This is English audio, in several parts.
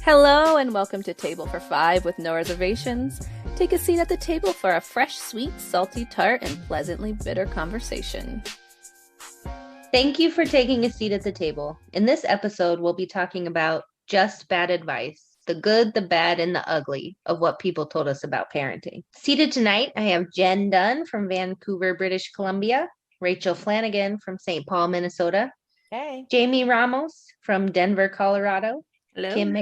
Hello and welcome to Table for Five with no reservations. Take a seat at the table for a fresh, sweet, salty, tart, and pleasantly bitter conversation. Thank you for taking a seat at the table. In this episode, we'll be talking about just bad advice, the good, the bad, and the ugly of what people told us about parenting. Seated tonight, I have Jen Dunn from Vancouver, British Columbia, Rachel Flanagan from St. Paul, Minnesota, Hey. Jamie Ramos from Denver, Colorado, Hello. Kim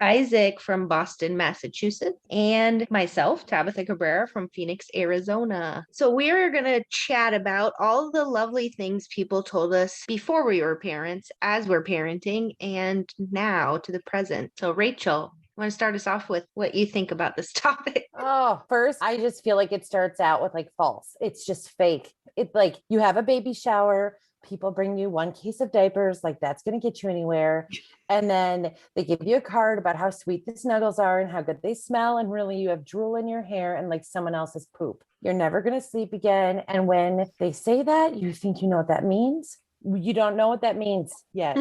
McIsaac from Boston, Massachusetts, and myself, Tabitha Cabrera from Phoenix, Arizona. So we are going to chat about all the lovely things people told us before we were parents, as we're parenting, and now to the present. So Rachel, want to start us off with what you think about this topic? Oh, first, I just feel like it starts out with like false. It's just fake. It's like you have a baby shower. People bring you one case of diapers, like that's going to get you anywhere. And then they give you a card about how sweet the snuggles are and how good they smell. And really, you have drool in your hair and like someone else's poop. You're never going to sleep again. And when they say that, you think you know what that means. You don't know what that means yet.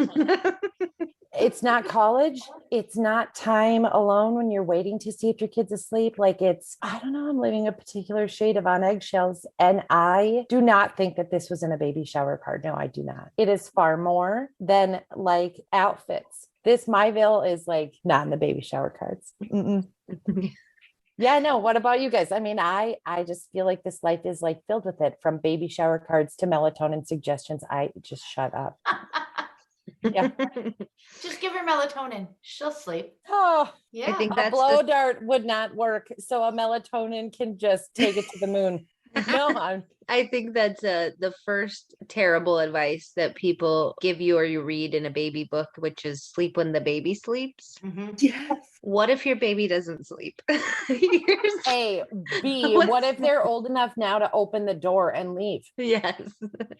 It's not college. It's not time alone when you're waiting to see if your kid's asleep. Like I don't know, I'm living a particular shade of on eggshells. And I do not think that this was in a baby shower card. No, I do not. It is far more than like outfits. My veil is like not in the baby shower cards. Yeah, no. What about you guys? I mean, I just feel like this life is like filled with it, from baby shower cards to melatonin suggestions. I just shut up. Yeah. Just give her melatonin. She'll sleep. Oh, Yeah. I think a that's blow dart would not work. So a melatonin can just take it to the moon. No, I think that's the first terrible advice that people give you or you read in a baby book, which is sleep when the baby sleeps. Mm-hmm. Yes. What if your baby doesn't sleep? A, B, what if they're old enough now to open the door and leave? Yes.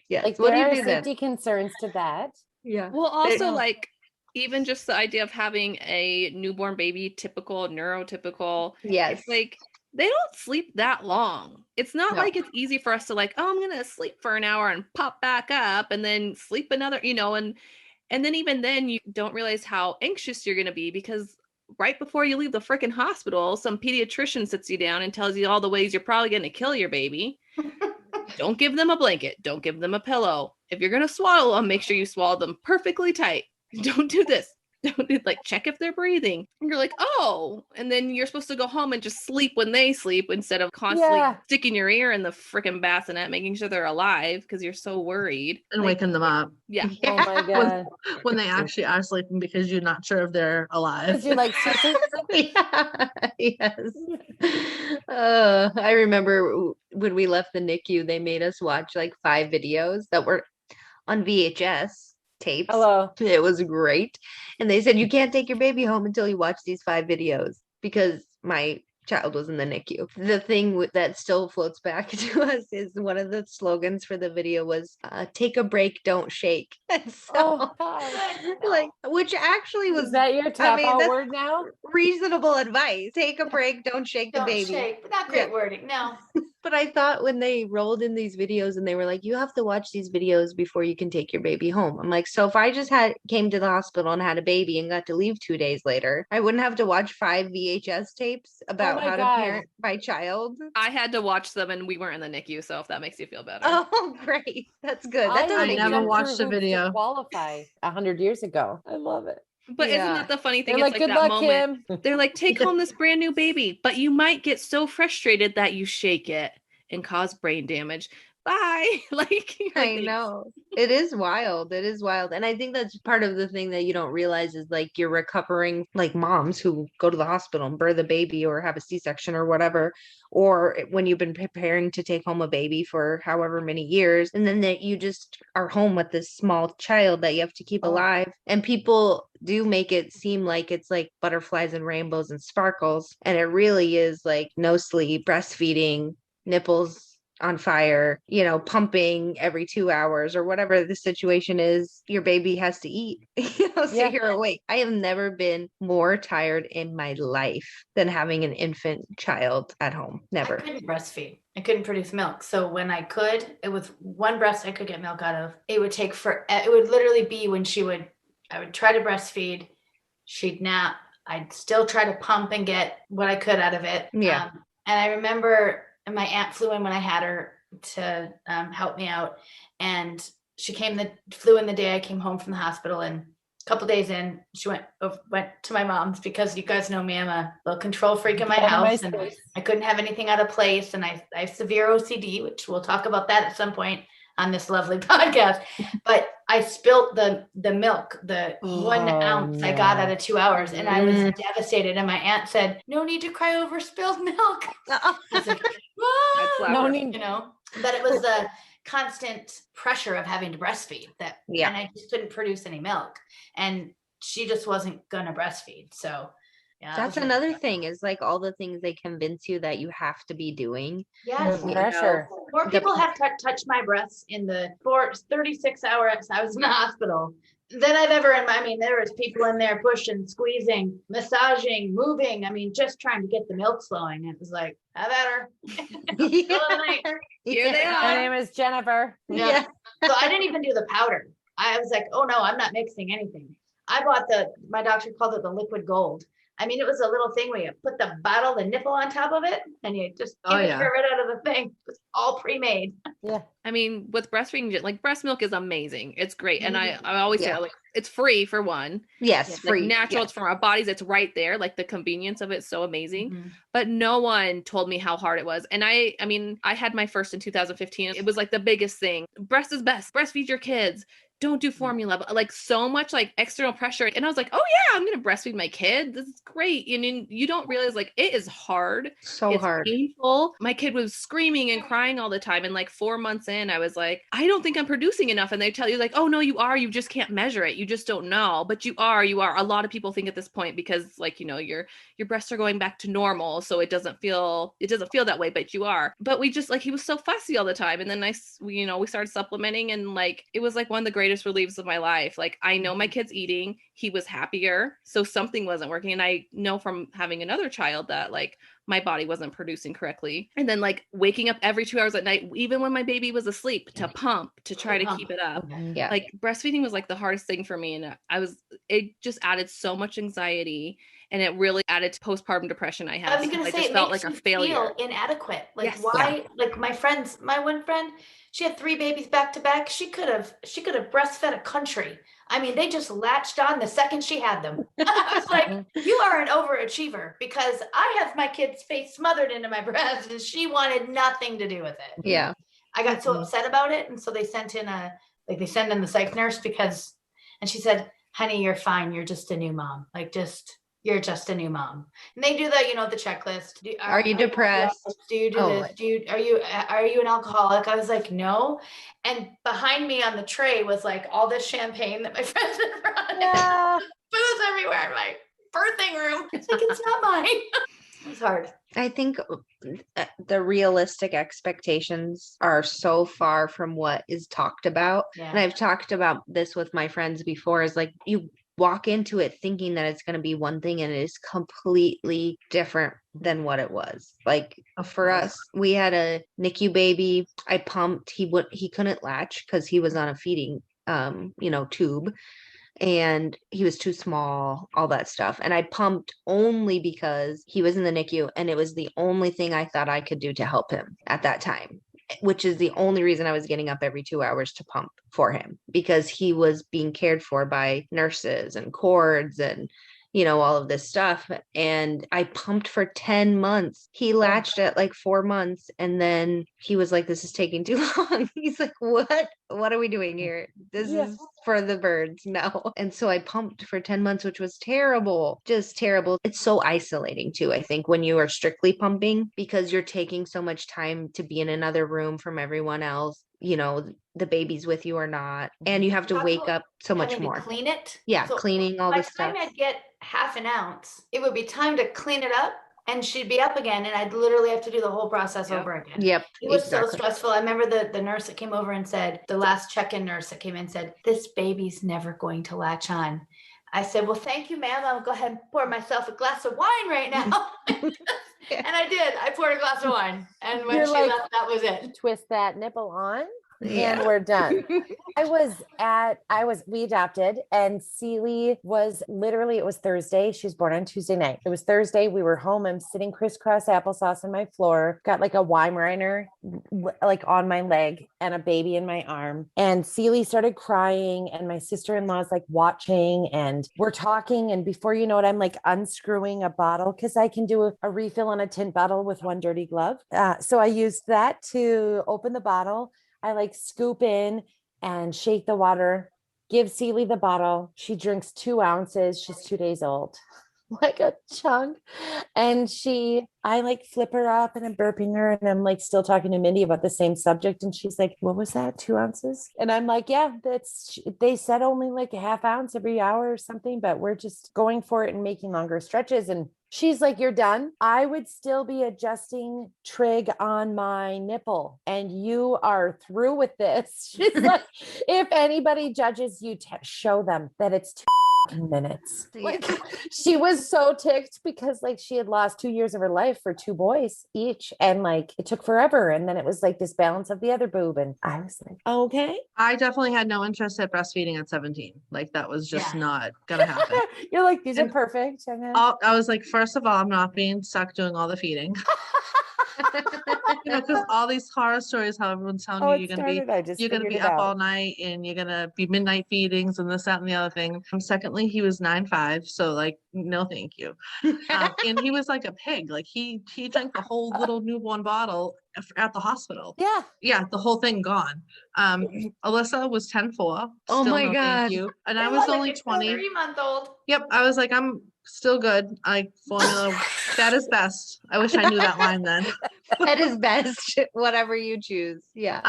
Yes. Like What do there you are do then? safety concerns to that. Yeah. Well, also, Yeah. like, even just the idea of having a newborn baby, typical, neurotypical, Yes. it's like they don't sleep that long. It's not No. like it's easy for us to like, oh, I'm gonna sleep for an hour and pop back up and then sleep another, and then even then you don't realize how anxious you're gonna be, because right before you leave the freaking hospital, some pediatrician sits you down and tells you all the ways you're probably gonna kill your baby. Don't give them a blanket. Don't give them a pillow. If you're gonna swallow them, make sure you swallow them perfectly tight. Don't do this. Don't do, like, check if they're breathing. And you're like, oh, and then you're supposed to go home and just sleep when they sleep instead of constantly sticking your ear in the freaking bassinet, making sure they're alive because you're so worried. And Like, waking them up yeah. Oh my God. when they actually are sleeping because you're not sure if they're alive. Because you're like, Yeah. Yes. I remember when we left the NICU, they made us watch like 5 videos that were on VHS tapes. hello. It was great. And they said, you can't take your baby home until you watch these 5 videos, because my child was in the NICU. The thing that still floats back to us is one of the slogans for the video was, take a break, don't shake. And so, Oh God. like, which actually was Is that your tap out that's word now? reasonable advice. Take a break, don't shake the Don't baby. shake. But not great Yeah. wording. No. But I thought when they rolled in these videos and they were like, you have to watch these videos before you can take your baby home. I'm like, so if I just came to the hospital and had a baby and got to leave 2 days later, I wouldn't have to watch 5 VHS tapes about my how God. to parent my child. I had to watch them and we weren't in the NICU, so if that makes you feel better. Oh, great. That's good. That doesn't I make never sense. watched the video. To qualify 100 years ago. I love it. But isn't Yeah. that the funny thing? They're It's like, like good that luck, moment. Kim. They're like, take home this brand new baby, but you might get so frustrated that you shake it and cause brain damage. Bye. Like, you're like, I know. It is wild. It is wild. And I think that's part of the thing that you don't realize is like you're recovering, like moms who go to the hospital and birth a baby or have a C-section or whatever, or when you've been preparing to take home a baby for however many years, and then that you just are home with this small child that you have to keep alive. And people do make it seem like it's like butterflies and rainbows and sparkles. And it really is like no sleep, breastfeeding, nipples on fire, pumping every 2 hours or whatever the situation is, your baby has to eat, so Yeah. you're awake. I have never been more tired in my life than having an infant child at home. Never. I couldn't breastfeed. I couldn't produce milk. So when I could, it was one breast I could get milk out of. It would take it would literally be when I would try to breastfeed. She'd nap. I'd still try to pump and get what I could out of it. Yeah. And I remember my aunt flew in when I had her to help me out. And she flew in the day I came home from the hospital, and a couple days in, she went to my mom's, because you guys know me, I'm a little control freak in my house, and I couldn't have anything out of place. And I have severe OCD, which we'll talk about that at some point on this lovely podcast. But I spilt the milk, the 1 ounce I got out of 2 hours, and I was devastated. And my aunt said, "No need to cry over spilled milk." I was like, "What?" No need. You know, but it was the constant pressure of having to breastfeed and I just couldn't produce any milk, and she just wasn't gonna breastfeed. So yeah, that's another thing, is like all the things they convince you that you have to be doing. Yes, pressure. More people have touched my breasts in the 36 hours I was in the hospital than I've ever I mean, there was people in there pushing, squeezing, massaging, moving. I mean, just trying to get the milk flowing. It was like, have at her. Here they My are. name is Jennifer. Yeah. So I didn't even do the powder. I was like, oh no, I'm not mixing anything. I bought my doctor called it the liquid gold. I mean, it was a little thing where you put the nipple on top of it, and you just give it right out of the thing. It's all pre-made. Yeah. I mean, with breastfeeding, like breast milk is amazing. It's great. And I always say, like, it's free for one. Yes, Like, free. natural. It's from our bodies. It's right there. Like, the convenience of it's so amazing. Mm-hmm. But no one told me how hard it was. And I mean, I had my first in 2015. It was like the biggest thing. Breast is best. Breastfeed your kids. Don't do formula, but like so much like external pressure. And I was like, oh yeah, I'm going to breastfeed my kid. This is great. And then you don't realize like it is hard. So it's hard. painful. My kid was screaming and crying all the time. And like 4 months in, I was like, I don't think I'm producing enough. And they tell you like, oh no, you are. You just can't measure it. You just don't know. But you are. A lot of people think at this point, because like, you know, your breasts are going back to normal. So it doesn't feel that way, but you are. But we just like, he was so fussy all the time. And then we started supplementing, and like, it was like one of the greatest reliefs of my life. Like, I know my kid's eating, he was happier. So something wasn't working. And I know from having another child that like my body wasn't producing correctly. And then like waking up every 2 hours at night, even when my baby was asleep, to pump, to try to keep it up. Yeah. Like breastfeeding was like the hardest thing for me. And it just added so much anxiety, and it really added to postpartum depression I had. I was going to say, just felt like a failure. Feel inadequate. Like, Yes. why? Like my one friend, she had 3 babies back to back. She could have breastfed a country. I mean, they just latched on the second she had them. I was like, you are an overachiever, because I have my kid's face smothered into my breast, and she wanted nothing to do with it. Yeah. I got so upset about it. And so they sent in the psych nurse, and she said, honey, you're fine. You're just a new mom. You're just a new mom. And they do the checklist. Are you depressed? Do you do this? Are you an alcoholic? I was like, no. And behind me on the tray was like all this champagne that my friends had brought. Yeah. Booze everywhere in my birthing room. It's like, it's not mine. It's hard. I think the realistic expectations are so far from what is talked about. Yeah. And I've talked about this with my friends before, is like, you walk into it thinking that it's going to be one thing, and it is completely different than what it was. Like for us, we had a NICU baby. I pumped. He couldn't latch because he was on a feeding tube, and he was too small, all that stuff. And I pumped only because he was in the NICU, and it was the only thing I thought I could do to help him at that time, which is the only reason I was getting up every 2 hours to pump for him, because he was being cared for by nurses and cords and, all of this stuff. And I pumped for 10 months. He latched at like 4 months, and then he was like, this is taking too long. He's like, what are we doing here? This is for the birds. No. And so I pumped for 10 months, which was terrible, just terrible. It's so isolating too, I think, when you are strictly pumping, because you're taking so much time to be in another room from everyone else. The baby's with you or not, and you have to wake up so much more. Clean it. Yeah, So cleaning all by this the stuff. time I'd get half an ounce, it would be time to clean it up, and she'd be up again, and I'd literally have to do the whole process over again. Yep. It was so stressful. I remember the nurse that came over and said, the last check-in nurse that came in said, this baby's never going to latch on. I said, well, thank you, ma'am. I'll go ahead and pour myself a glass of wine right now. And I did. I poured a glass of wine. And when she left, that was it. Twist that nipple on. and we're done. We adopted, and Celie was literally, it was Thursday. She was born on Tuesday night. It was Thursday. We were home. I'm sitting crisscross applesauce on my floor, got like a Weimaraner like on my leg and a baby in my arm. And Celie started crying, and my sister-in-law's like watching, and we're talking. And before you know it, I'm like unscrewing a bottle because I can do a refill on a tint bottle with one dirty glove. So I used that to open the bottle. I like scoop in and shake the water, give Celie the bottle. She drinks 2 ounces. She's 2 days old, like a chunk. And I like flip her up and I'm burping her. And I'm like still talking to Mindy about the same subject. And she's like, what was that? 2 ounces? And I'm like, yeah, they said only like a half ounce every hour or something, but we're just going for it and making longer stretches. And she's like, you're done. I would still be adjusting trig on my nipple, and you are through with this. She's like, if anybody judges you, show them that it's 2 minutes. Like, she was so ticked because like she had lost 2 years of her life for 2 boys each, and like it took forever. And then it was like this balance of the other boob, and I was like, okay. I definitely had no interest at breastfeeding at 17. Like that was just not gonna happen. You're like, these are perfect. I was like, first of all, I'm not being stuck doing all the feeding. Because all these horror stories, how everyone's telling you you're gonna be up all night and you're gonna be midnight feedings and this, that, and the other thing. Secondly, he was 9'5", so like, no, thank you. And he was like a pig. Like he drank the whole little newborn bottle at the hospital. Yeah, the whole thing gone. Alyssa was 10'4". Oh my no, God. Thank you. And I was only 20. 3-month-old. Yep, I was like, I'm still good. Like formula, that is best. I wish I knew that line then. That is best, whatever you choose. Yeah.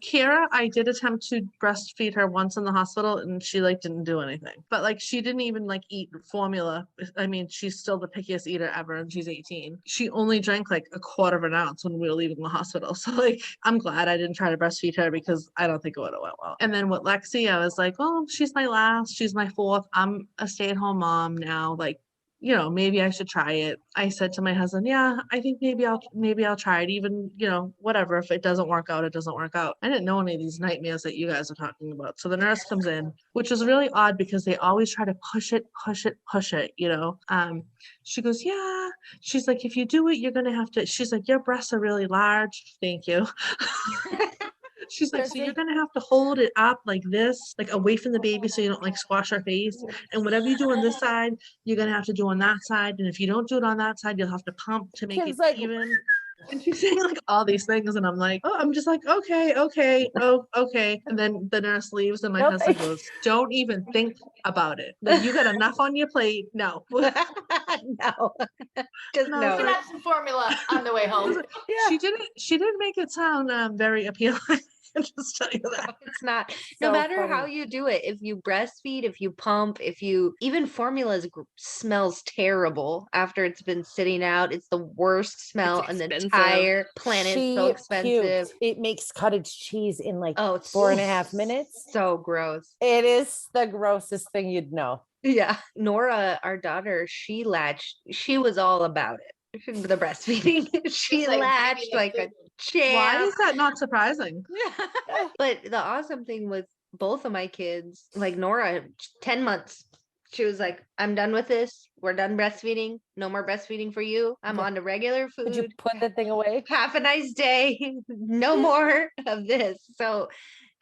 Kira, I did attempt to breastfeed her once in the hospital and she like didn't do anything. But like she didn't even like eat formula. I mean, she's still the pickiest eater ever and she's 18. She only drank like a quarter of an ounce when we were leaving the hospital. So like, I'm glad I didn't try to breastfeed her because I don't think it would have went well. And then with Lexi, I was like, oh, she's my last, she's my 4th. I'm a stay-at-home mom now. Like, you know, maybe I should try it. I said to my husband, yeah, I think maybe I'll try it. Even, you know, whatever. If it doesn't work out, it doesn't work out. I didn't know any of these nightmares that you guys are talking about. So the nurse comes in, which is really odd because they always try to push it, you know. She goes, yeah. She's like, if you do it, you're going to have to, she's like, your breasts are really large. Thank you. She's like, so you're going to have to hold it up like this, like away from the baby so you don't like squash her face. And whatever you do on this side, you're going to have to do on that side. And if you don't do it on that side, you'll have to pump to make it even. And she's saying like all these things. And I'm like, oh, I'm just like, okay. Oh, okay. And then the nurse leaves and my husband goes, don't even think about it. Like, you got enough on your plate. No. No. Just You no. can have some formula on the way home. She didn't make it sound very appealing. I'll just tell you that. It's not. No matter how you do it, if you breastfeed, if you pump, even formulas smells terrible after it's been sitting out. It's the worst smell on the entire planet. It's so expensive. It makes cottage cheese in like 4.5 minutes. So gross. It is the grossest thing you'd know. Yeah. Nora, our daughter, she was all about it. The breastfeeding. She latched like a champ. Why is that not surprising? But the awesome thing with both of my kids, like Nora, 10 months, she was like, I'm done with this. We're done breastfeeding. No more breastfeeding for you. I'm on to regular food. Did you put the thing away? Have a nice day. No more of this. So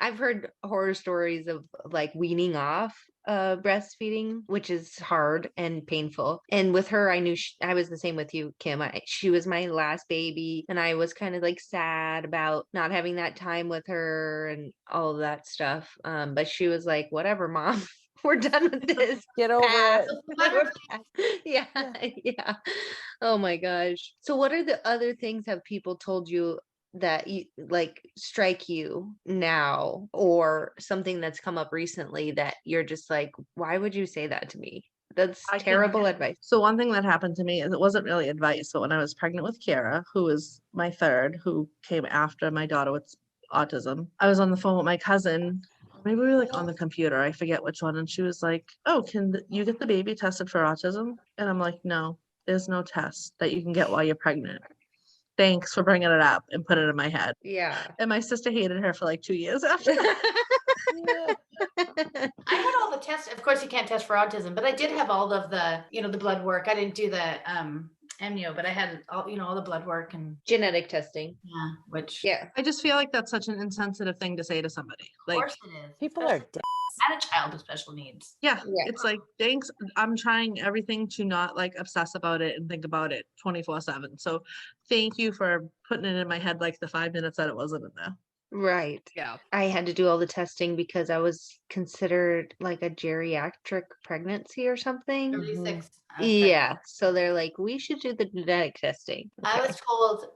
I've heard horror stories of like weaning off breastfeeding, which is hard and painful. And with her, I knew I was the same with you, Kim. She was my last baby, and I was kind of like sad about not having that time with her and all of that stuff. But she was like, whatever, Mom. We're done with this. Get over it. Yeah. Oh my gosh. So what are the other things have people told you that you like strike you now, or something that's come up recently that you're just like, why would you say that to me? That's terrible advice. So one thing that happened to me is, it wasn't really advice, but when I was pregnant with Kira, who was my 3rd, who came after my daughter with autism, I was on the phone with my cousin. Maybe we were like on the computer, I forget which one, and she was like, oh, can you get the baby tested for autism? And I'm like, no, there's no test that you can get while you're pregnant. thanks for bringing it up and put it in my head. Yeah. And my sister hated her for like 2 years after that. I had all the tests. Of course, you can't test for autism, but I did have all of the, the blood work. I didn't do the amnio, but I had all the blood work and Genetic testing. yeah, which Yeah. I just feel like that's such an insensitive thing to say to somebody. of Like, course it is. People are Especially dicks. and a child with special needs. yeah, Yeah. it's like, thanks. I'm trying everything to not like obsess about it and think about it 24/7. So thank you for putting it in my head like the 5 minutes that it wasn't in there. Right. Yeah. I had to do all the testing because I was considered like a geriatric pregnancy or something. 36. Yeah. So they're like, we should do the genetic testing. I Okay. was told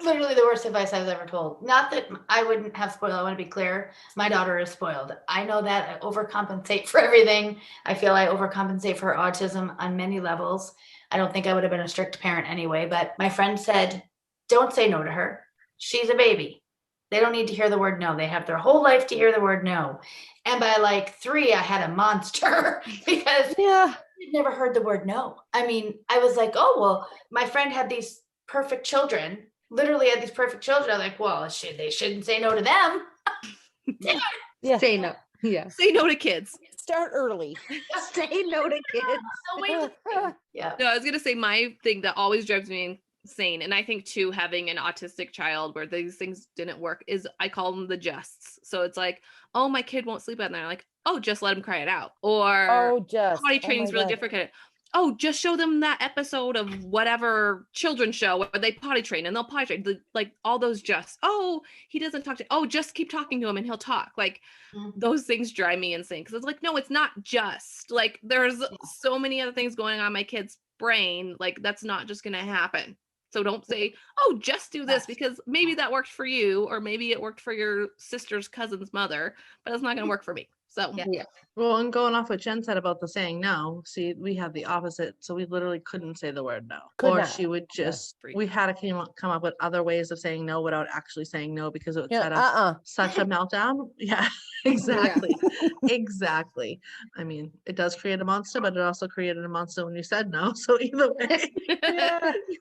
literally the worst advice I was ever told. Not that I wouldn't have spoiled. I want to be clear. My daughter is spoiled. I know that I overcompensate for everything. I feel I overcompensate for autism on many levels. I don't think I would have been a strict parent anyway, but my friend said, don't say no to her. She's a baby. They don't need to hear the word no. They have their whole life to hear the word no. And by like 3, I had a monster because Yeah. I'd never heard the word no. I mean, I was like, oh, well, my friend had these perfect children, literally had these perfect children. I'm like, well, they shouldn't say no to them. Yeah. Say no. Yeah. Say no to kids. Start early. Say no to kids. So wait. Yeah. No, I was gonna say my thing that always drives me insane, and I think too, having an autistic child where these things didn't work, is I call them the justs. So it's like, oh, my kid won't sleep at night. Like, oh, just let him cry it out. Or potty training's really different. Oh, just show them that episode of whatever children's show where they potty train and they'll potty train. Like all those just, oh, he doesn't talk to, oh, just keep talking to him and he'll talk. Like those things drive me insane because it's like, no, it's not just like there's so many other things going on in my kid's brain. Like that's not just gonna happen. So don't say, oh, just do this because maybe that worked for you or maybe it worked for your sister's cousin's mother, but it's not going to work for me. So Yeah. Well, and going off what Jen said about the saying no, see, we have the opposite. So we literally couldn't say the word no. Could not. She would just, we had to come up with other ways of saying no without actually saying no because it would set up such a meltdown. Yeah, exactly. Exactly. I mean, it does create a monster, but it also created a monster when you said no. So either way, you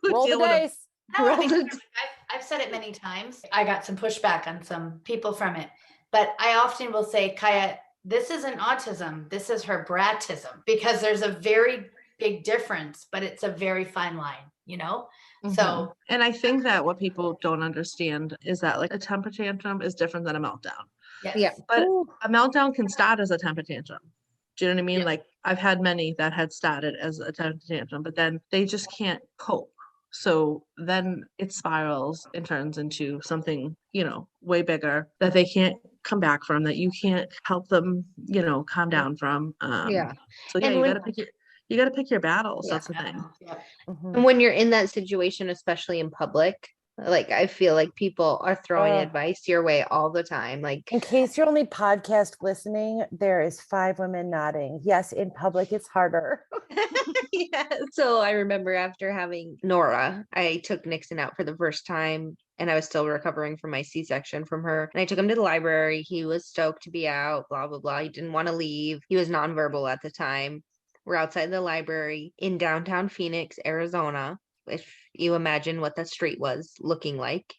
would roll the deal with it. dice. I've said it many times. I got some pushback on some people from it, but I often will say, Kaya, this isn't autism. This is her bratism because there's a very big difference, but it's a very fine line, So, and I think that what people don't understand is that like a temper tantrum is different than a meltdown. yes. Yeah. But a meltdown can start as a temper tantrum. Do you know what I mean? Yeah. Like I've had many that had started as a temper tantrum, but then they just can't cope. So then it spirals and turns into something, way bigger that they can't come back from, that you can't help them, calm down from. Yeah. So yeah, And you gotta pick your battles. Yeah. That's the thing. Yeah. And when you're in that situation, especially in public, like I feel like people are throwing advice your way all the time. Like in case you're only podcast listening, there is 5 women nodding. Yes, in public it's harder. yeah. So I remember after having Nora, I took Nixon out for the first time and I was still recovering from my C-section from her. And I took him to the library. He was stoked to be out, blah, blah, blah. He didn't want to leave. He was nonverbal at the time. We're outside the library in downtown Phoenix, Arizona. If you imagine what that street was looking like.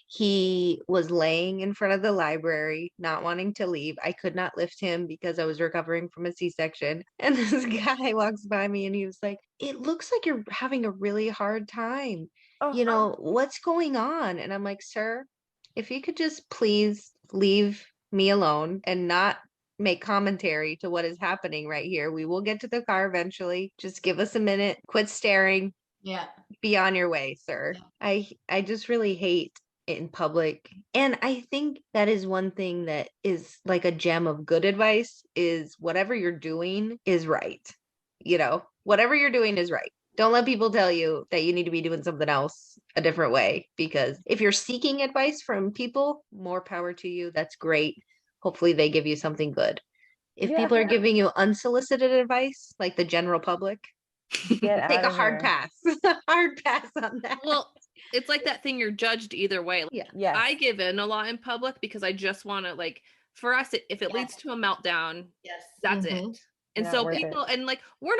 He was laying in front of the library, not wanting to leave. I could not lift him because I was recovering from a C-section. And this guy walks by me and he was like, it looks like you're having a really hard time. What's going on? And I'm like, sir, if you could just please leave me alone and not make commentary to what is happening right here. We will get to the car eventually. Just give us a minute. Quit staring. Yeah. Be on your way, sir. I just really hate it in public. And I think that is one thing that is like a gem of good advice is whatever you're doing is right. Whatever you're doing is right. Don't let people tell you that you need to be doing something else a different way, because if you're seeking advice from people, more power to you. That's great. Hopefully they give you something good. If people are giving you unsolicited advice, like the general public, take a hard pass. Hard pass on that. Well, it's like that thing, you're judged either way. Yeah. I give in a lot in public because I just want to, like, for us, if it leads to a meltdown, that's it. And so people, and like, we're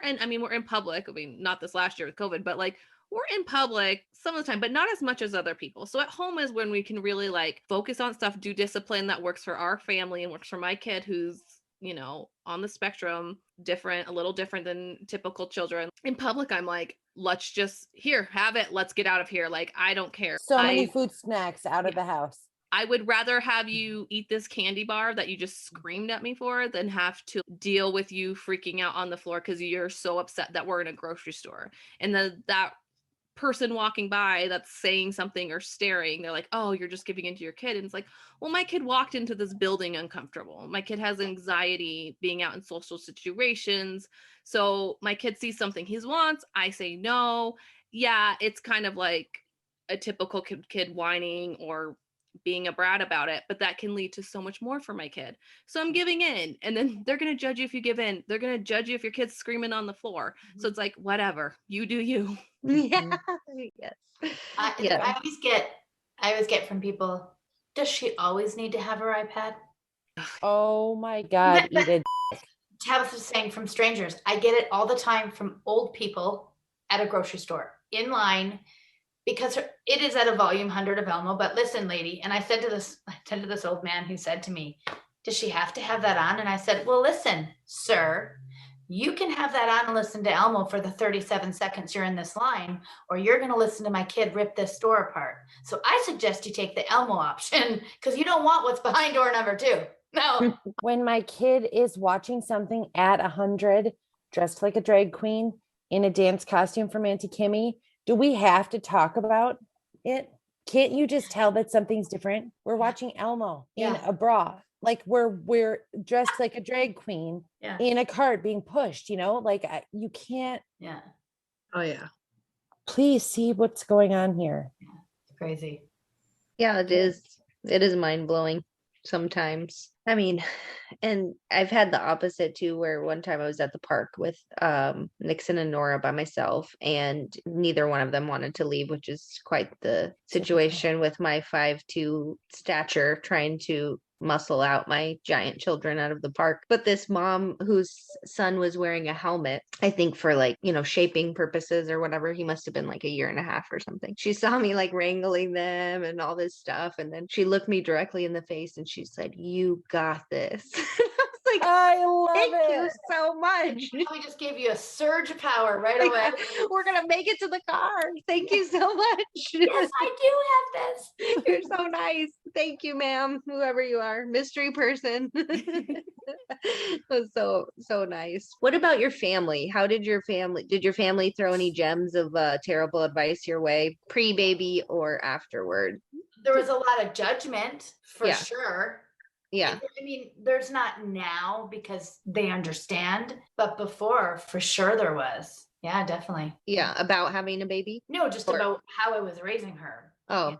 in public. I mean, not this last year with COVID, but like, we're in public some of the time, but not as much as other people. So at home is when we can really like focus on stuff, do discipline that works for our family and works for my kid who's, you know, on the spectrum, different, a little different than typical children. In public, I'm like, let's just here, have it. Let's get out of here. Like, I don't care. So many food snacks out of the house. I would rather have you eat this candy bar that you just screamed at me for than have to deal with you freaking out on the floor because you're so upset that we're in a grocery store. And then that person walking by that's saying something or staring, they're like, oh, you're just giving in to your kid. And it's like, well, my kid walked into this building uncomfortable. My kid has anxiety being out in social situations. So my kid sees something he wants. I say no. Yeah, it's kind of like a typical kid whining or being a brat about it, but that can lead to so much more for my kid. So I'm giving in, and then they're going to judge you if you give in. They're going to judge you if your kid's screaming on the floor. So it's like, whatever, you do you. Yeah. Yes. I always get from people, does she always need to have her iPad? Oh my God, Edith. Tabitha was saying from strangers. I get it all the time from old people at a grocery store in line because it is at a volume 100 of Elmo. But listen, lady, and I said to this old man who said to me, does she have to have that on? And I said, well, listen, sir, you can have that on and listen to Elmo for the 37 seconds you're in this line, or you're going to listen to my kid rip this store apart. So I suggest you take the Elmo option because you don't want what's behind door number 2. No. When my kid is watching something at 100, dressed like a drag queen in a dance costume from Auntie Kimmy, do we have to talk about it? Can't you just tell that something's different? We're watching Elmo in a bra. Like we're dressed like a drag queen in a cart being pushed, you know, like you can't. Yeah. Oh yeah. Please see what's going on here. It's crazy. Yeah, it is. It is mind blowing sometimes. I mean, and I've had the opposite too, where one time I was at the park with Nixon and Nora by myself, and neither one of them wanted to leave, which is quite the situation with my 5'2" stature trying to muscle out my giant children out of the park. But this mom whose son was wearing a helmet, I think for like, you know, shaping purposes or whatever, he must have been like a year and a half or something. She saw me like wrangling them and all this stuff. And then she looked me directly in the face and she said, you got this. I was like, I love thank it. you so much. We just gave you a surge of power right away. We're going to make it to the car. Thank you so much. Yes, I do have this. You're so nice. Thank you, ma'am, whoever you are, mystery person. It was so nice. What about your family? How did your family throw any gems of terrible advice your way, pre-baby or afterward? There was a lot of judgment for Yeah. sure. Yeah. I mean, there's not now because they understand, but before, for sure there was. Yeah, definitely. Yeah, about having a baby? No, just Or- about how I was raising her. Oh,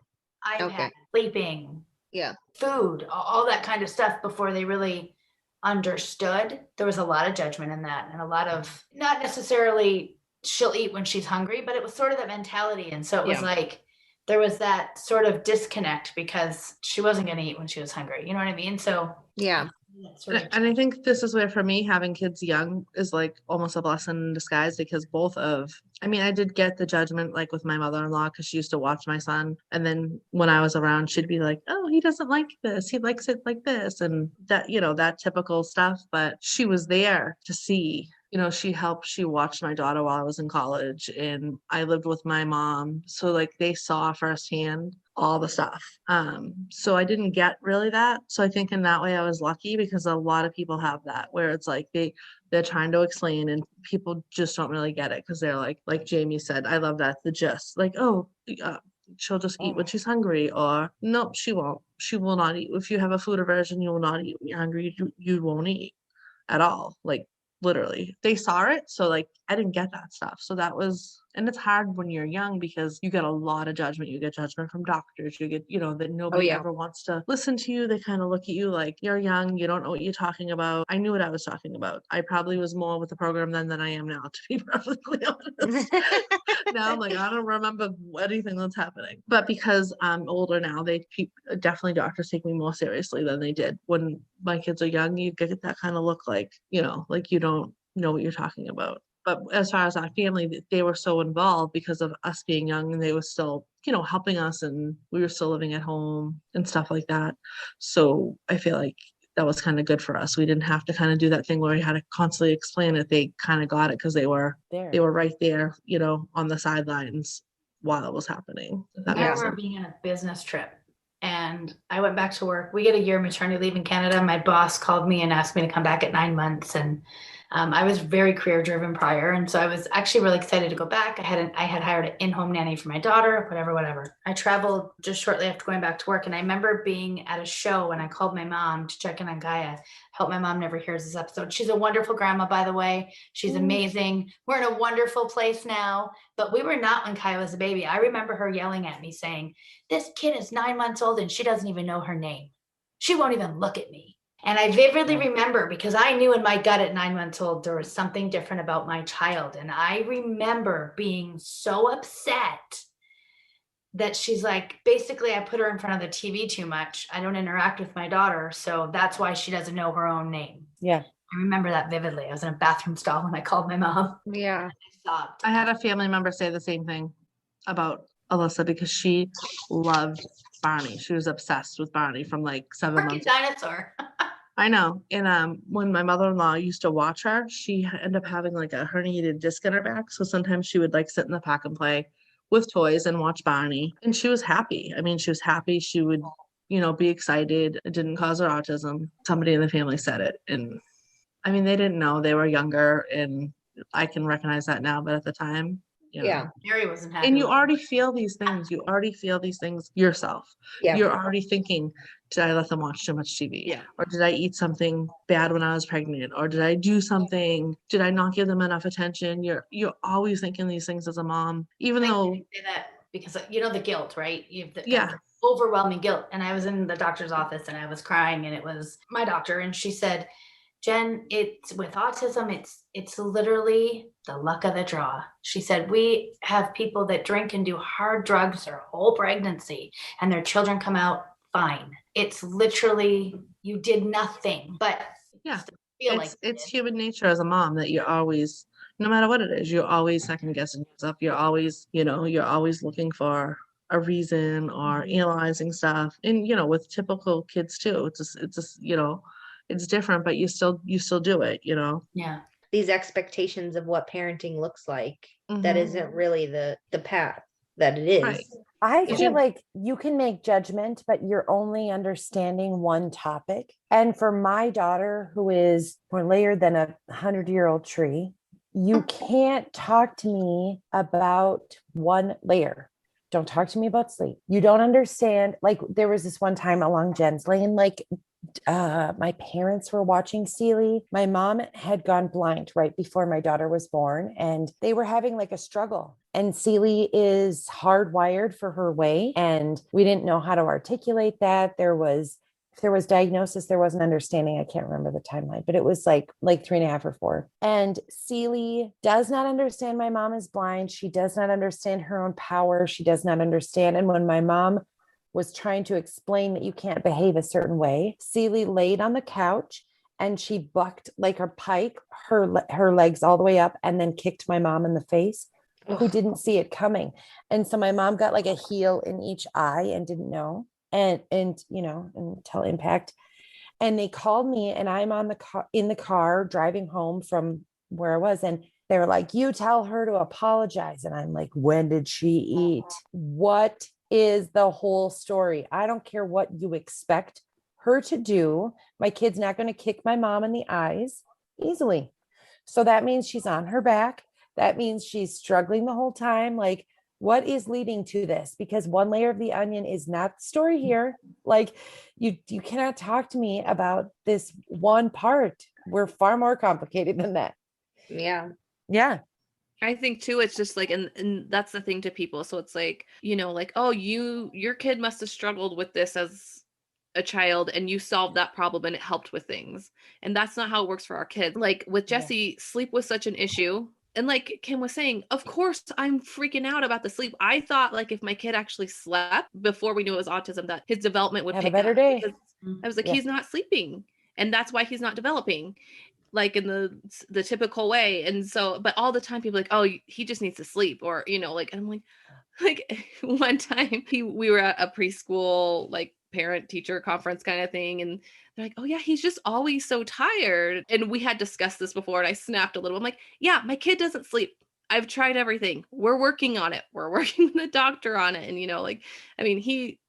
iPad, Okay. sleeping, yeah. food, all that kind of stuff before they really understood. There was a lot of judgment in that, and a lot of not necessarily she'll eat when she's hungry, but it was sort of that mentality. And so it was Yeah. like there was that sort of disconnect because she wasn't going to eat when she was hungry. You know what I mean? So Yeah. that's sort of And I think this is where for me having kids young is like almost a blessing in disguise because I did get the judgment like with my mother-in-law because she used to watch my son, and then when I was around she'd be like, oh, he doesn't like this, he likes it like this, and that, you know, that typical stuff. But she was there to see, you know, she watched my daughter while I was in college, and I lived with my mom, so like they saw firsthand all the stuff. So I didn't get really that. So I think in that way I was lucky because a lot of people have that where it's like they're trying to explain and people just don't really get it because they're like Jamie said, I love that, the just like, oh, she'll just eat when she's hungry, or nope, she won't. She will not eat. If you have a food aversion, you will not eat when you're hungry. You won't eat at all. Like literally they saw it. So like I didn't get that stuff. So that was, and it's hard when you're young because you get a lot of judgment. You get judgment from doctors, you get, you know, that nobody yeah. ever wants to listen to you. They kind of look at you like you're young, you don't know what you're talking about. I knew what I was talking about. I probably was more with the program then than I am now, to be perfectly honest. Now I'm like, I don't remember anything that's happening. But because I'm older now, definitely doctors take me more seriously than they did when my kids are young. You get that kind of look like, you know, like you don't know what you're talking about. But as far as our family, they were so involved because of us being young, and they were still, helping us, and we were still living at home and stuff like that. So I feel like that was kind of good for us. We didn't have to kind of do that thing where we had to constantly explain it. They kind of got it because they were right there, on the sidelines while it was happening. I remember being on a business trip and I went back to work. We get a year maternity leave in Canada. My boss called me and asked me to come back at 9 months. And I was very career driven prior. And so I was actually really excited to go back. I had hired an in-home nanny for my daughter, whatever. I traveled just shortly after going back to work. And I remember being at a show and I called my mom to check in on Gaia. Hope my mom never hears this episode. She's a wonderful grandma, by the way. She's amazing. We're in a wonderful place now, but we were not when Gaia was a baby. I remember her yelling at me saying, "This kid is 9 months old and she doesn't even know her name. She won't even look at me." And I vividly remember, because I knew in my gut at 9 months old, there was something different about my child. And I remember being so upset that she's like, basically, I put her in front of the TV too much. I don't interact with my daughter. So that's why she doesn't know her own name. Yeah. I remember that vividly. I was in a bathroom stall when I called my mom. Yeah. I sobbed. I had a family member say the same thing about Alyssa because she loved Barney. She was obsessed with Barney from like 7 Freaking months. dinosaur. I know. And when my mother-in-law used to watch her, she ended up having like a herniated disc in her back. So sometimes she would like sit in the pack and play with toys and watch Barney. And she was happy. I mean, she was happy. She would, be excited. It didn't cause her autism. Somebody in the family said it. And I mean, they didn't know. They were younger, and I can recognize that now. But at the time, Yeah. Mary wasn't happy. And you already feel these things. You already feel these things yourself. Yeah. You're already thinking, did I let them watch too much TV? Yeah. Or did I eat something bad when I was pregnant? Or did I do something? Did I not give them enough attention? You're always thinking these things as a mom, even though. I say that because the guilt, right? You have the Yeah. overwhelming guilt. And I was in the doctor's office and I was crying, and it was my doctor, and she said, "Jen, it's with autism, it's literally the luck of the draw." She said, "We have people that drink and do hard drugs their whole pregnancy and their children come out fine. It's literally, you did nothing, but Yeah. feel It's human nature as a mom that you're always, no matter what it is, you're always second guessing yourself. You're always, you're always looking for a reason or analyzing stuff. And, with typical kids too, it's just, it's different, but you still do it, Yeah. These expectations of what parenting looks like, that isn't really the path that it is. Right. I If feel you- like you can make judgment, but you're only understanding one topic. And for my daughter, who is more layered than 100-year-old tree, you can't talk to me about one layer. Don't talk to me about sleep. You don't understand. Like, there was this one time along Jen's lane, like my parents were watching Sealy. My mom had gone blind right before my daughter was born, and they were having like a struggle. And Sealy is hardwired for her way, and we didn't know how to articulate that. If there was diagnosis, there was an understanding. I can't remember the timeline, but it was like 3.5 or 4. And Sealy does not understand my mom is blind. She does not understand her own power. She does not understand. And when my mom was trying to explain that you can't behave a certain way, Sealy laid on the couch and she bucked like a pike, her legs all the way up, and then kicked my mom in the face, who didn't see it coming. And so my mom got like a heel in each eye and didn't know. And until impact. And they called me, and I'm in the car driving home from where I was. And they were like, "You tell her to apologize." And I'm like, "When did she eat? What is the whole story? I don't care what you expect her to do. My kid's not going to kick my mom in the eyes easily. So that means she's on her back. That means she's struggling the whole time. Like, what is leading to this? Because one layer of the onion is not the story here. Like, you cannot talk to me about this one part. We're far more complicated than that." Yeah. Yeah. I think too, it's just like, and that's the thing to people. So it's like, like, oh, your kid must have struggled with this as a child and you solved that problem and it helped with things. And that's not how it works for our kids. Like with Jesse, sleep was such an issue. And like Kim was saying, of course, I'm freaking out about the sleep. I thought like if my kid actually slept before we knew it was autism, that his development would Have a pick better up. day. Because I was like, Yeah. he's not sleeping. And that's why he's not developing. like in the typical way. And so, but all the time people are like, oh, he just needs to sleep, or, you know, like, and I'm like one time we were at a preschool, like parent teacher conference kind of thing. And they're like, oh yeah, he's just always so tired. And we had discussed this before and I snapped a little. I'm like, yeah, my kid doesn't sleep. I've tried everything. We're working on it. We're working with the doctor on it. And, you know, like, I mean,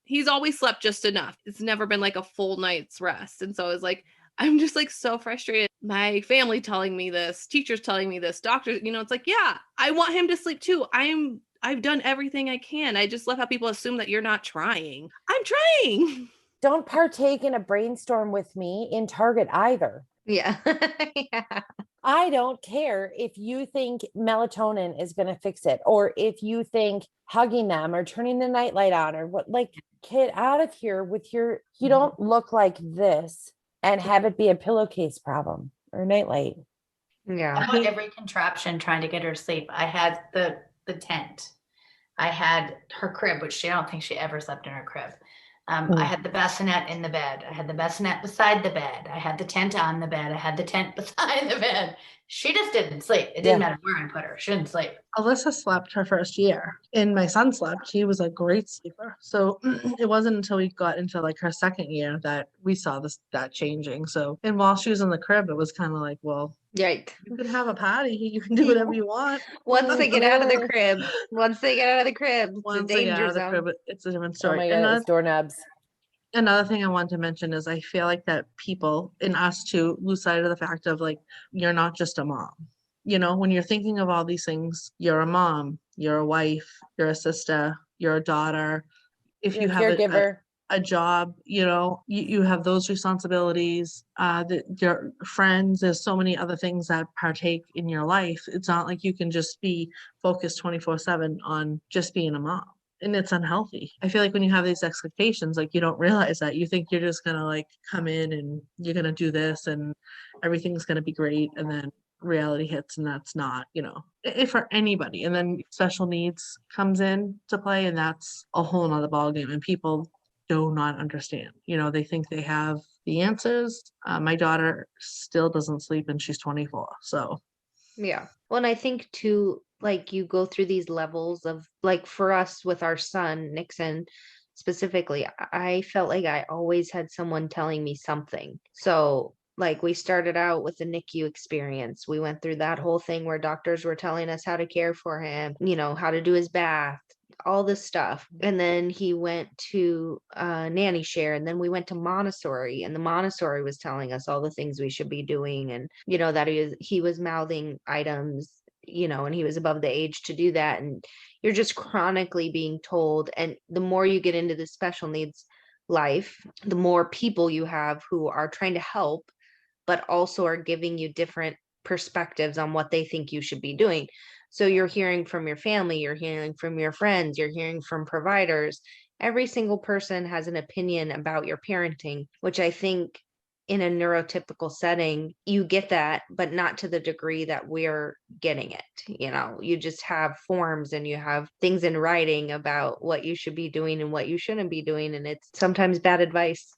he's always slept just enough. It's never been like a full night's rest. And so I was like, I'm just like so frustrated. My family telling me this, teachers telling me this, doctors, you know, it's like, yeah, I want him to sleep too. I've done everything I can. I just love how people assume that you're not trying. I'm trying. Don't partake in a brainstorm with me in Target either. Yeah. Yeah. I don't care if you think melatonin is going to fix it, or if you think hugging them or turning the nightlight on or what, like, get out of here with your, you don't look like this and have it be a pillowcase problem or nightlight. Yeah. I had every contraption trying to get her to sleep. I had the tent. I had her crib, which I don't think she ever slept in her crib. I had the bassinet in the bed. I had the bassinet beside the bed. I had the tent on the bed. I had the tent beside the bed. She just didn't sleep. It didn't matter where I put her. She didn't sleep. Alyssa slept her first year, and my son slept. He was a great sleeper. So it wasn't until we got into like her second year that we saw that changing. So, and while she was in the crib, it was kind of like, well, Yikes. you can have a party. You can do whatever you want. Once they get out of the crib, it's a danger zone. It's a different Oh story. my God, it's doorknobs. Another thing I want to mention is I feel like that people, and us too, lose sight of the fact of like, you're not just a mom. You know, when you're thinking of all these things, you're a mom, you're a wife, you're a sister, you're a daughter. If You're you a have caregiver. a job, you know, you have those responsibilities, your friends, there's so many other things that partake in your life. It's not like you can just be focused 24/7 on just being a mom. And it's unhealthy. I feel like when you have these expectations, like you don't realize that. You think you're just gonna like come in and you're gonna do this and everything's gonna be great, and then reality hits and that's not, you know, if for anybody. And then special needs comes in to play, and that's a whole nother ballgame. And people do not understand. You know, they think they have the answers. My daughter still doesn't sleep and she's 24. So Yeah. Well, and I think too, like you go through these levels of like for us with our son, Nixon specifically, I felt like I always had someone telling me something. So like we started out with the NICU experience. We went through that whole thing where doctors were telling us how to care for him, you know, how to do his bath, all this stuff. And then he went to nanny share, and then we went to Montessori, and the Montessori was telling us all the things we should be doing, and you know that he was mouthing items, you know, and he was above the age to do that. And you're just chronically being told, and the more you get into the special needs life, the more people you have who are trying to help but also are giving you different perspectives on what they think you should be doing. So you're hearing from your family, you're hearing from your friends, you're hearing from providers. Every single person has an opinion about your parenting, which I think in a neurotypical setting, you get that, but not to the degree that we're getting it. You know, you just have forms and you have things in writing about what you should be doing and what you shouldn't be doing. And it's sometimes bad advice.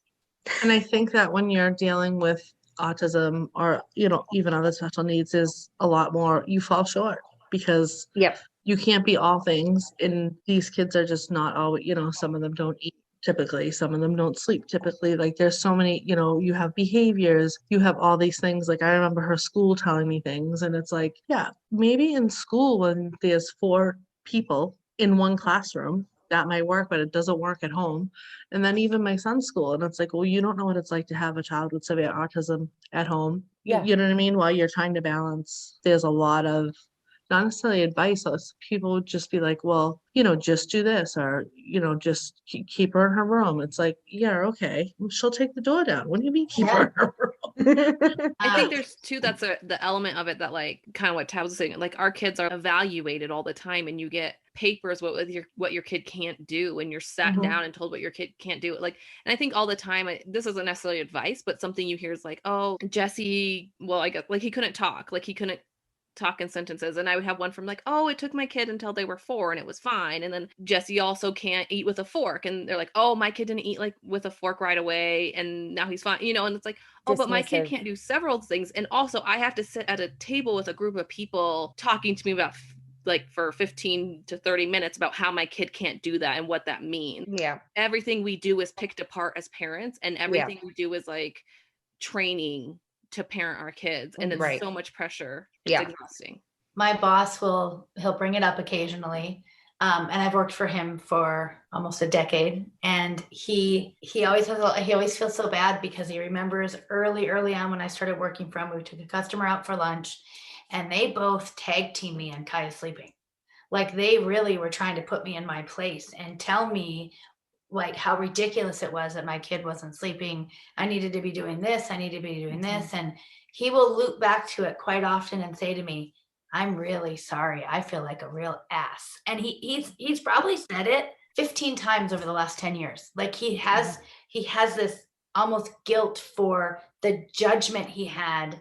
and I think that when you're dealing with autism or, you know, even other special needs, is a lot more, you fall short because Yep. you can't be all things. And these kids are just not always, you know, some of them don't eat typically, some of them don't sleep typically. Like there's so many, you know, you have behaviors, you have all these things. Like I remember her school telling me things, and it's like, yeah, maybe in school when there's 4 people in one classroom, that might work, but it doesn't work at home. And then even my son's school, and it's like, well, you don't know what it's like to have a child with severe autism at home. Yeah. You know what I mean? While you're trying to balance, there's a lot of not necessarily advice. People would just be like, well, you know, just do this, or, you know, just keep her in her room. It's like, yeah, okay. She'll take the door down. What do you mean keep her in her room? I think there's too, that's the element of it that like kind of what Tab was saying, like our kids are evaluated all the time and you get papers what your kid can't do when you're sat down and told what your kid can't do. Like, and I think all the time, this isn't necessarily advice, but something you hear is like, oh, Jesse, well, I guess like he couldn't talk, like he couldn't talk in sentences, and I would have one from like, oh, it took my kid until they were 4 and it was fine. And then Jesse also can't eat with a fork, and they're like, oh, my kid didn't eat like with a fork right away and now he's fine, and it's like, oh, but my kid Dismissive. can't do several things. And also I have to sit at a table with a group of people talking to me about like for 15 to 30 minutes about how my kid can't do that and what that means. Yeah. Everything we do is picked apart as parents, and everything we do is like training to parent our kids, and it's Right. so much pressure. It's Yeah. exhausting. My boss he'll bring it up occasionally. And I've worked for him for almost a decade, and he always feels so bad because he remembers early on when I started working for him, we took a customer out for lunch, and they both tag team me and Kai sleeping. Like they really were trying to put me in my place and tell me like how ridiculous it was that my kid wasn't sleeping. I needed to be doing this. I need to be doing this. And he will loop back to it quite often and say to me, I'm really sorry. I feel like a real ass. And he's probably said it 15 times over the last 10 years. Like he has this almost guilt for the judgment he had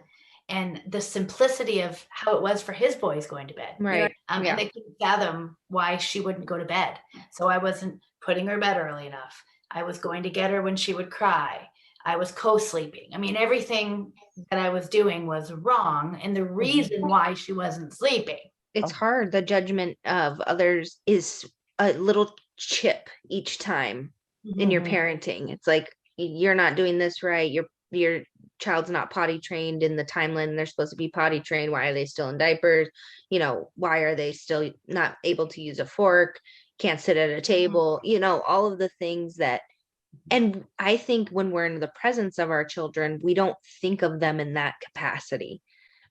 and the simplicity of how it was for his boys going to bed. Right. And they couldn't fathom why she wouldn't go to bed. So I wasn't putting her to bed early enough. I was going to get her when she would cry. I was co-sleeping. I mean, everything that I was doing was wrong. And the reason why she wasn't sleeping. It's hard. The judgment of others is a little chip each time in your parenting. It's like, you're not doing this right. Your child's not potty trained in the timeline they're supposed to be potty trained. Why are they still in diapers? Why are they still not able to use a fork? Can't sit at a table, all of the things that, and I think when we're in the presence of our children, we don't think of them in that capacity.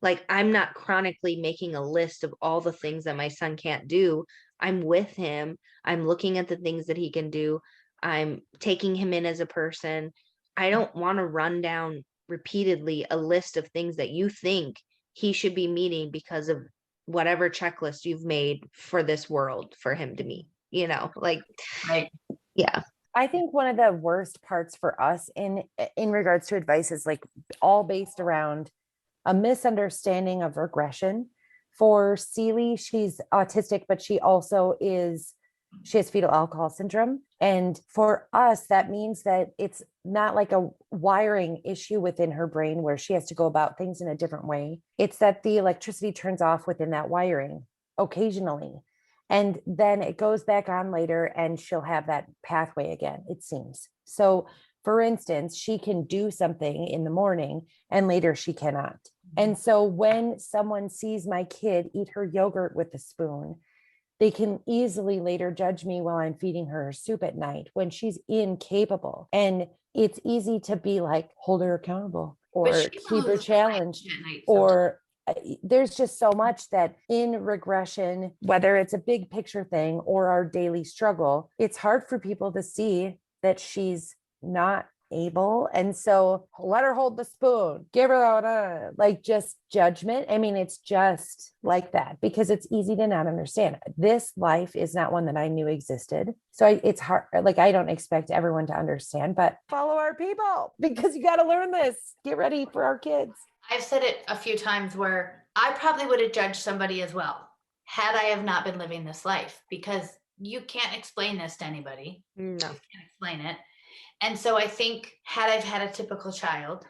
Like, I'm not chronically making a list of all the things that my son can't do. I'm with him. I'm looking at the things that he can do. I'm taking him in as a person. I don't want to run down repeatedly a list of things that you think he should be meeting because of whatever checklist you've made for this world for him to meet, like, Right. Yeah. I think one of the worst parts for us in regards to advice is like all based around a misunderstanding of regression. For Celie, she's autistic, but she also she has fetal alcohol syndrome. And for us, that means that it's not like a wiring issue within her brain where she has to go about things in a different way. It's that the electricity turns off within that wiring occasionally. And then it goes back on later and she'll have that pathway again, it seems. So for instance, she can do something in the morning and later she cannot. And so when someone sees my kid eat her yogurt with a spoon, they can easily later judge me while I'm feeding her soup at night when she's incapable. And it's easy to be like, hold her accountable or keep her challenged, or there's just so much that in regression, whether it's a big picture thing or our daily struggle, it's hard for people to see that she's not able. And so let her hold the spoon, give her that, like just judgment. I mean, it's just like that because it's easy to not understand. This life is not one that I knew existed. So it's hard. Like, I don't expect everyone to understand, but follow our people because you got to learn this. Get ready for our kids. I've said it a few times where I probably would have judged somebody as well had I have not been living this life, because you can't explain this to anybody. No. You can't explain it. And so I think had I've had a typical child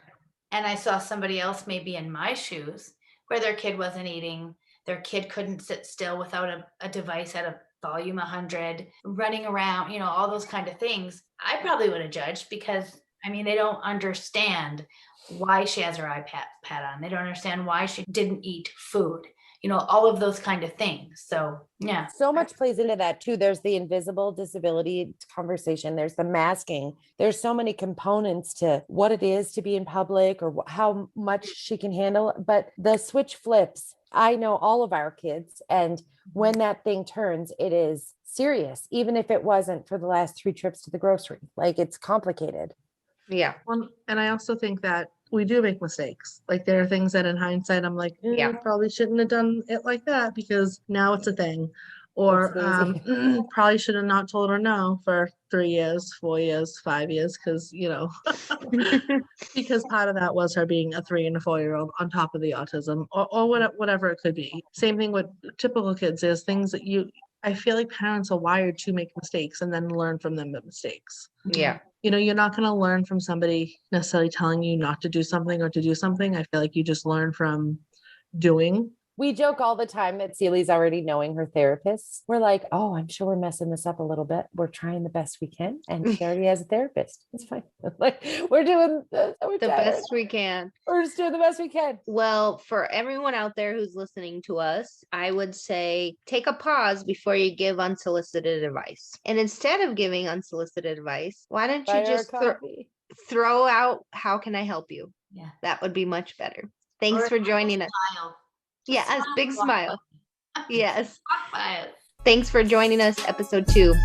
and I saw somebody else maybe in my shoes where their kid wasn't eating, their kid couldn't sit still without a device at a volume 100, running around, all those kind of things, I probably would have judged because, they don't understand why she has her iPad on. They don't understand why she didn't eat food, all of those kind of things. So, yeah. So much plays into that too. There's the invisible disability conversation. There's the masking. There's so many components to what it is to be in public or how much she can handle. But the switch flips. I know all of our kids. And when that thing turns, it is serious, even if it wasn't for the last 3 trips to the grocery. Like, it's complicated. Yeah. Well, and I also think that we do make mistakes. Like, there are things that in hindsight, I'm like, Yeah. probably shouldn't have done it like that because now it's a thing. Or Oopsie-daisy. probably should have not told her no for 3 years, 4 years, 5 years, because because part of that was her being a 3 and a 4-year-old on top of the autism, or whatever it could be. Same thing with typical kids. There's things that I feel like parents are wired to make mistakes and then learn from them mistakes. Yeah. You're not going to learn from somebody necessarily telling you not to do something or to do something. I feel like you just learn from doing. We joke all the time that Celie's already knowing her therapist. We're like, oh, I'm sure we're messing this up a little bit. We're trying the best we can. And she already has a therapist. It's fine. Like we're doing the Best we can. We're just doing the best we can. Well, for everyone out there who's listening to us, I would say take a pause before you give unsolicited advice. And instead of giving unsolicited advice, why don't you just throw out, how can I help you? Yeah. That would be much better. Thanks for joining us. Smile. Yes, big smile. Yes. Smile. Thanks for joining us, episode 2.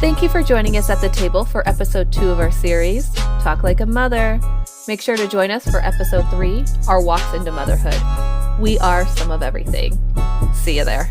Thank you for joining us at the table for episode 2 of our series, Talk Like a Mother. Make sure to join us for episode 3, Our Walks into Motherhood. We are some of everything. See you there.